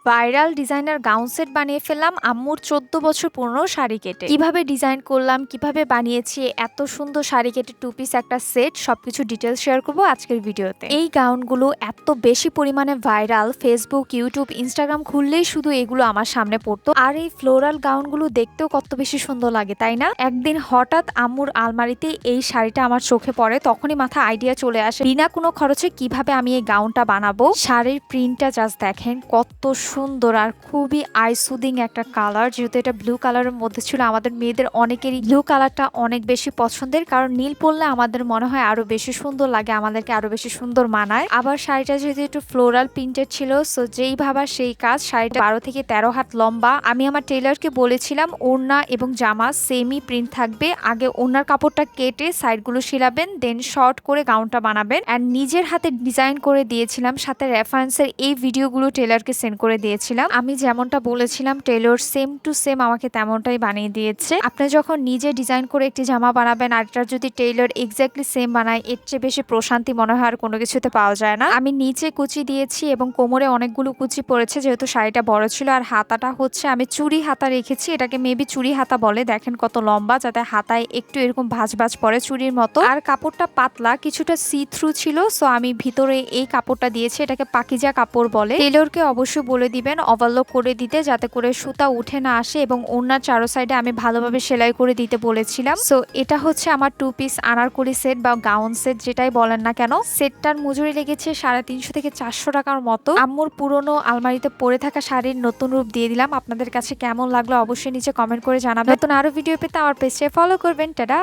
Viral designer gown set বানিয়ে ফেললাম আম্মুর ১৪ বছর পুরনো শাড়ি কেটে। কিভাবে ডিজাইন করলাম, কিভাবে বানিয়েছি এত সুন্দর শাড়ি কেটে টু পিস একটা সেট, সবকিছু ডিটেলস শেয়ার করবো আজকের ভিডিওতে। এই গাউনগুলো এত বেশি পরিমাণে ভাইরাল, ফেসবুক, ইউটিউব, ইনস্টাগ্রাম খুললেই শুধু এগুলো আমার সামনে পড়তো। আর এই ফ্লোরাল গাউনগুলো দেখতেও কত বেশি সুন্দর লাগে, তাই না? একদিন হঠাৎ আম্মুর আলমারিতে এই শাড়িটা আমার চোখে পড়ে, তখনই মাথা আইডিয়া চলে আসে বিনা কোনো খরচে কিভাবে আমি এই গাউনটা বানাবো। শাড়ির প্রিন্টটা জাস্ট দেখেন কত সুন্দর আর খুবই আই সুদিং একটা কালার। যেহেতু এটা ব্লু কালারের মধ্যে ছিল, আমাদের মেয়েদের অনেকেরই ব্লু কালারটা অনেক বেশি পছন্দের, কারণ নীল পরলে আমাদের মনে হয় আরো বেশি সুন্দর লাগে, আমাদেরকে আরো বেশি সুন্দর মানায়। আবার শাড়িটা যেহেতু একটু ফ্লোরাল প্রিন্টেড ছিল, সো যেই ভাবা সেই কাজ। শাড়িটা 12 থেকে 13 হাত লম্বা। আমি আমার টেইলরকে বলেছিলাম ওড়না এবং জামা সেমই প্রিন্ট থাকবে, আগে ওড়নার কাপড়টা কেটে সাইডগুলো শিলাবেন, দেন শর্ট করে গাউনটা বানাবেন। আর নিজের হাতে ডিজাইন করে দিয়েছিলাম, সাথে রেফারেন্সের এই ভিডিওগুলো টেইলরকে সেন্ড করে দিয়েছিলাম। আমি যেমনটা বলেছিলাম টেইলর সেম টু সেম আমাকে তেমনটাই বানিয়ে দিয়েছে। আপনি যখন নিজে ডিজাইন করে একটি জামা বানাবেন আর এটা যদি টেইলর এক্স্যাক্টলি সেম বানায়, এর চেয়ে বেশি প্রশান্তি মনে হয় আর কোনো কিছুতে পাওয়া যায় না। আমি নিচে কুচি দিয়েছি এবং কোমরে অনেকগুলো কুচি পড়েছে, যেহেতু শাড়িটা বড় ছিল। আর হাতাটা হচ্ছে আমি চুরি হাতা রেখেছি, এটাকে মেবি চুরি হাতা বলে। দেখেন কত লম্বা, যাতে হাতায় একটু এরকম ভাঁজ ভাঁজ পড়ে চুরির মতো। আর কাপড়টা পাতলা, কিছুটা সি থ্রু ছিল, সো আমি ভিতরে এই কাপড়টা দিয়েছি। এটাকে পাকিজা কাপড় বলে। টেইলরকে অবশ্যই বলে দিবেন ওভারলক করে দিতে, যাতে করে সুতা উঠে না আসে, এবং ওড়নার চারো সাইডে আমি ভালোভাবে সেলাই করে দিতে বলেছিলাম। সো এটা হচ্ছে আমার টু পিস আনারকলি সেট বা গাউন সেট, যেটাই বলেন না কেন। সেটটার মজুরি লেগেছে 350 থেকে 400 টাকার মতো। আম্মুর পুরনো আলমারিতে পড়ে থাকা শাড়ির নতুন রূপ দিয়ে দিলাম। আপনাদের কাছে কেমন লাগলো অবশ্যই নিচে কমেন্ট করে জানাবেন। নতুন আরো ভিডিও পেতে আমার পেজে ফলো করবেন। টাটা।